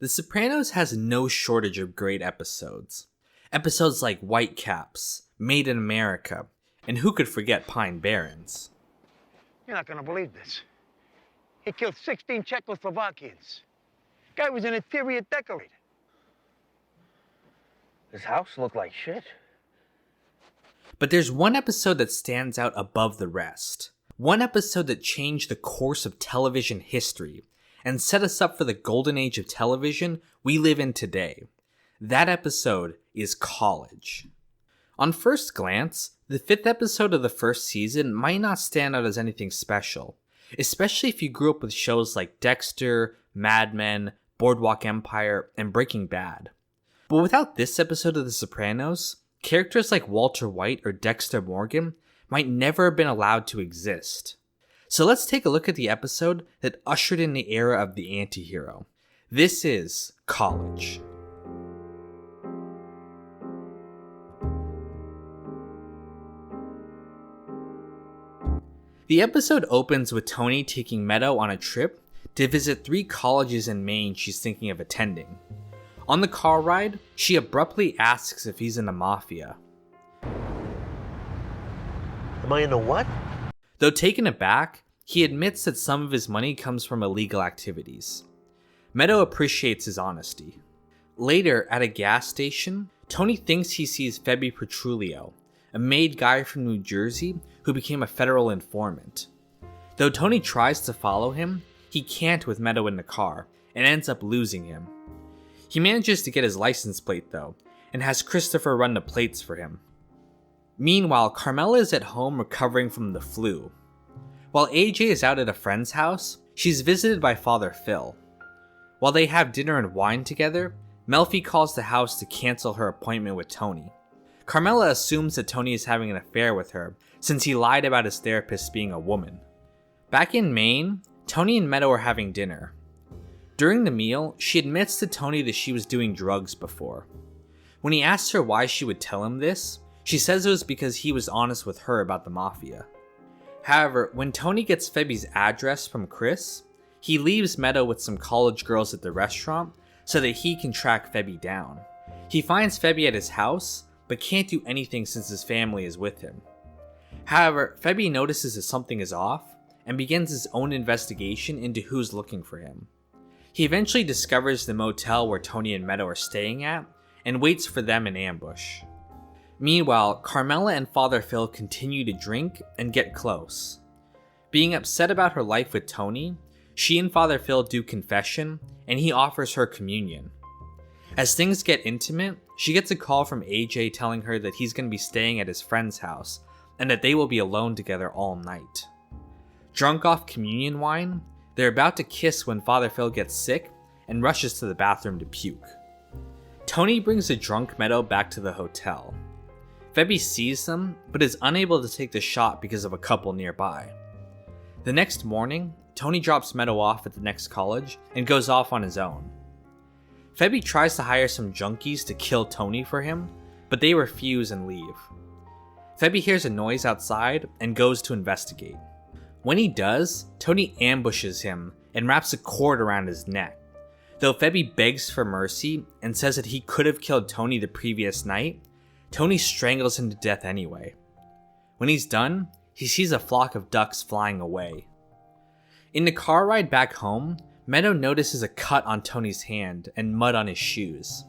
The Sopranos has no shortage of great episodes. Episodes like Whitecaps, Made in America, and who could forget Pine Barrens? You're not gonna believe this. He killed 16 Czechoslovakians. Guy was an interior decorator. His house looked like shit. But there's one episode that stands out above the rest. One episode that changed the course of television history and set us up for the golden age of television we live in today. That episode is College. On first glance, the 5th episode of the first season might not stand out as anything special, especially if you grew up with shows like Dexter, Mad Men, Boardwalk Empire, and Breaking Bad. But without this episode of The Sopranos, characters like Walter White or Dexter Morgan might never have been allowed to exist. So let's take a look at the episode that ushered in the era of the anti-hero. This is College. The episode opens with Tony taking Meadow on a trip to visit 3 colleges in Maine she's thinking of attending. On the car ride, she abruptly asks if he's in the mafia. Am I in a what? Though taken aback, he admits that some of his money comes from illegal activities. Meadow appreciates his honesty. Later, at a gas station, Tony thinks he sees Febby Petrulio, a made guy from New Jersey who became a federal informant. Though Tony tries to follow him, he can't with Meadow in the car, and ends up losing him. He manages to get his license plate though, and has Christopher run the plates for him. Meanwhile, Carmela is at home recovering from the flu. While AJ is out at a friend's house, she's visited by Father Phil. While they have dinner and wine together, Melfi calls the house to cancel her appointment with Tony. Carmela assumes that Tony is having an affair with her, since he lied about his therapist being a woman. Back in Maine, Tony and Meadow are having dinner. During the meal, she admits to Tony that she was doing drugs before. When he asks her why she would tell him this, she says it was because he was honest with her about the mafia. However, when Tony gets Febby's address from Chris, he leaves Meadow with some college girls at the restaurant so that he can track Febby down. He finds Febby at his house, but can't do anything since his family is with him. However, Febby notices that something is off and begins his own investigation into who's looking for him. He eventually discovers the motel where Tony and Meadow are staying at and waits for them in ambush. Meanwhile, Carmela and Father Phil continue to drink and get close. Being upset about her life with Tony, she and Father Phil do confession, and he offers her communion. As things get intimate, she gets a call from AJ telling her that he's going to be staying at his friend's house, and that they will be alone together all night. Drunk off communion wine, they're about to kiss when Father Phil gets sick and rushes to the bathroom to puke. Tony brings the drunk Meadow back to the hotel. Febby sees them, but is unable to take the shot because of a couple nearby. The next morning, Tony drops Meadow off at the next college and goes off on his own. Febby tries to hire some junkies to kill Tony for him, but they refuse and leave. Febby hears a noise outside and goes to investigate. When he does, Tony ambushes him and wraps a cord around his neck. Though Febby begs for mercy and says that he could have killed Tony the previous night, Tony strangles him to death anyway. When he's done, he sees a flock of ducks flying away. In the car ride back home, Meadow notices a cut on Tony's hand and mud on his shoes.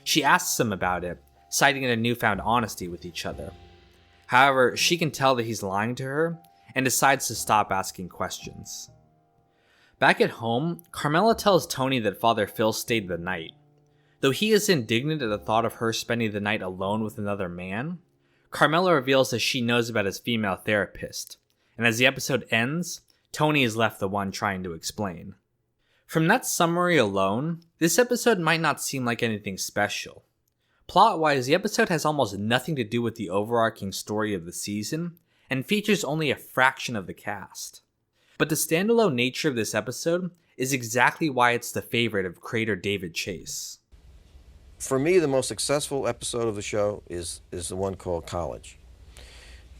She asks him about it, citing a newfound honesty with each other. However, she can tell that he's lying to her and decides to stop asking questions. Back at home, Carmela tells Tony that Father Phil stayed the night. Though he is indignant at the thought of her spending the night alone with another man, Carmela reveals that she knows about his female therapist, and as the episode ends, Tony is left the one trying to explain. From that summary alone, this episode might not seem like anything special. Plot-wise, the episode has almost nothing to do with the overarching story of the season, and features only a fraction of the cast. But the standalone nature of this episode is exactly why it's the favorite of creator David Chase. For me, the most successful episode of the show is the one called College.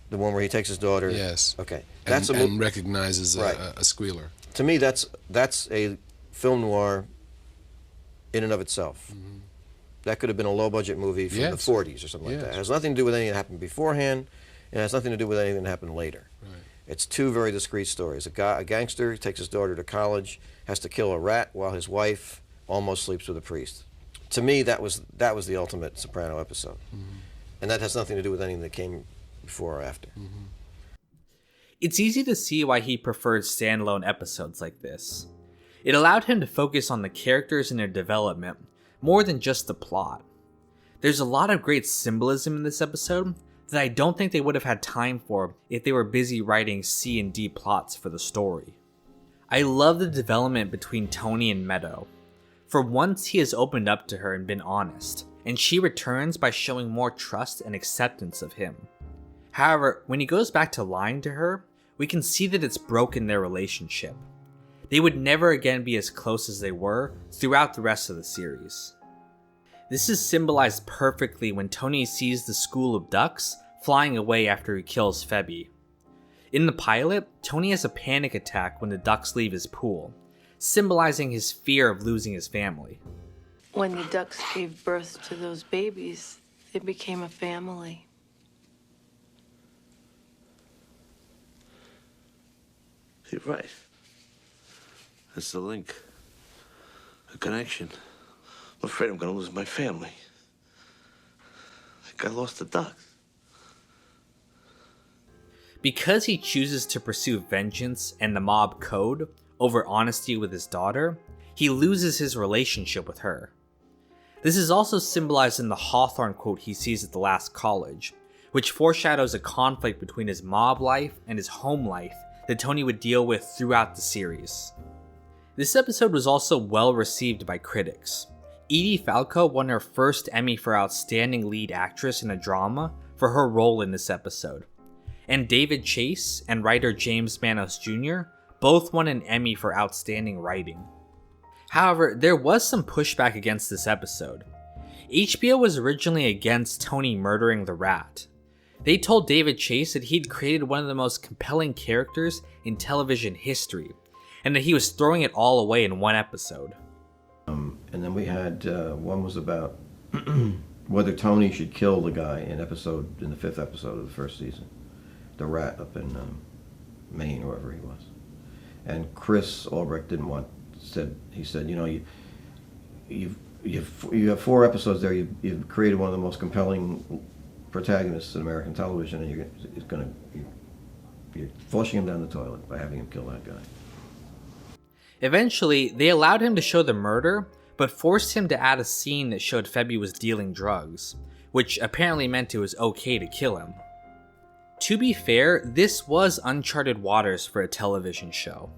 The one where he takes his daughter. Yes. Okay. And recognizes right. a squealer. To me, that's a film noir in and of itself. That could have been a low-budget movie from the 40s or something like that. It has nothing to do with anything that happened beforehand, and it has nothing to do with anything that happened later. It's two very discrete stories. A gangster takes his daughter to college, has to kill a rat while his wife almost sleeps with a priest. To me, that was the ultimate Soprano episode. And that has nothing to do with anything that came before or after. It's easy to see why he preferred standalone episodes like this. It allowed him to focus on the characters and their development more than just the plot. There's a lot of great symbolism in this episode that I don't think they would have had time for if they were busy writing C and D plots for the story. I love the development between Tony and Meadow. For once, he has opened up to her and been honest, and she returns by showing more trust and acceptance of him. However, when he goes back to lying to her, we can see that it's broken their relationship. They would never again be as close as they were throughout the rest of the series. This is symbolized perfectly when Tony sees the school of ducks flying away after he kills Phoebe. In the pilot, Tony has a panic attack when the ducks leave his pool, symbolizing his fear of losing his family. When the ducks gave birth to those babies, it became a family. You're right. That's the link. A connection. I'm afraid I'm gonna lose my family. I think I lost the ducks. Because he chooses to pursue vengeance and the mob code over honesty with his daughter, he loses his relationship with her. This is also symbolized in the Hawthorne quote he sees at the last college, which foreshadows a conflict between his mob life and his home life that Tony would deal with throughout the series. This episode was also well received by critics. Edie Falco won her first Emmy for Outstanding Lead Actress in a Drama for her role in this episode. And David Chase and writer James Manos Jr. both won an Emmy for Outstanding Writing. However, there was some pushback against this episode. HBO was originally against Tony murdering the rat. They told David Chase that he'd created one of the most compelling characters in television history, and that he was throwing it all away in one episode. And then we had, one was about whether Tony should kill the guy in the 5th episode of the first season. The rat up in Maine, or wherever he was. And Chris Albrecht he said, you know, you have 4 episodes there, you've created one of the most compelling protagonists in American television, and you're flushing him down the toilet by having him kill that guy. Eventually, they allowed him to show the murder, but forced him to add a scene that showed Phoebe was dealing drugs, which apparently meant it was okay to kill him. To be fair, this was uncharted waters for a television show.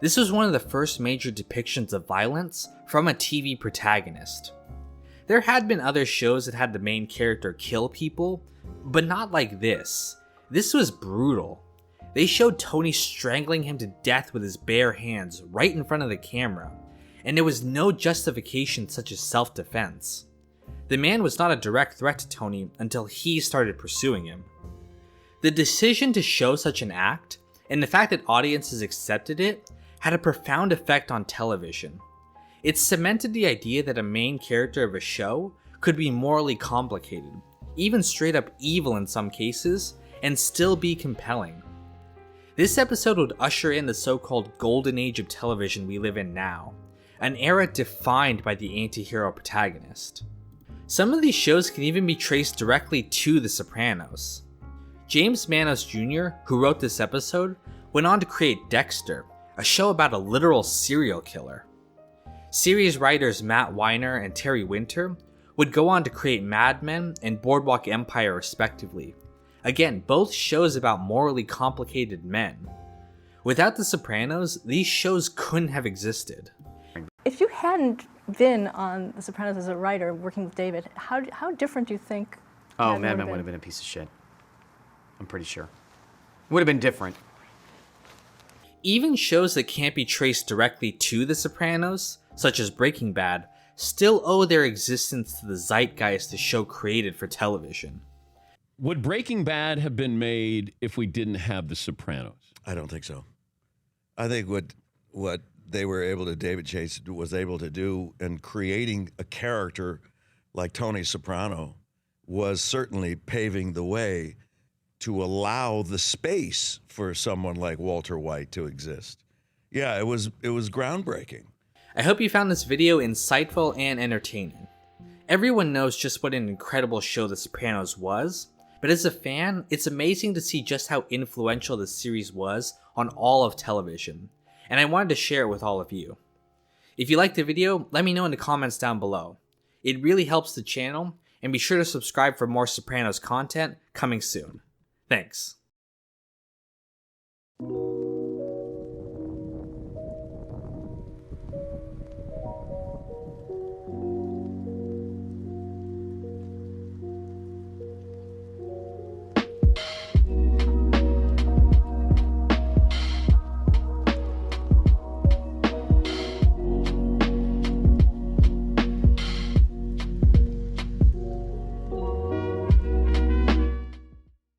This was one of the first major depictions of violence from a TV protagonist. There had been other shows that had the main character kill people, but not like this. This was brutal. They showed Tony strangling him to death with his bare hands right in front of the camera, and there was no justification such as self-defense. The man was not a direct threat to Tony until he started pursuing him. The decision to show such an act, and the fact that audiences accepted it, had a profound effect on television. It cemented the idea that a main character of a show could be morally complicated, even straight up evil in some cases, and still be compelling. This episode would usher in the so-called golden age of television we live in now, an era defined by the anti-hero protagonist. Some of these shows can even be traced directly to The Sopranos. James Manos Jr., who wrote this episode, went on to create Dexter, a show about a literal serial killer. Series writers Matt Weiner and Terry Winter would go on to create Mad Men and Boardwalk Empire respectively. Again, both shows about morally complicated men. Without The Sopranos, these shows couldn't have existed. If you hadn't been on The Sopranos as a writer working with David, how different do you think? Oh, Mad Men would have been a piece of shit. I'm pretty sure. Would have been different. Even shows that can't be traced directly to The Sopranos, such as Breaking Bad, still owe their existence to the zeitgeist the show created for television. Would Breaking Bad have been made if we didn't have The Sopranos? I don't think so. I think what David Chase was able to do in creating a character like Tony Soprano was certainly paving the way to allow the space for someone like Walter White to exist. Yeah, it was groundbreaking. I hope you found this video insightful and entertaining. Everyone knows just what an incredible show The Sopranos was, but as a fan, it's amazing to see just how influential the series was on all of television, and I wanted to share it with all of you. If you liked the video, let me know in the comments down below. It really helps the channel, and be sure to subscribe for more Sopranos content coming soon. Thanks.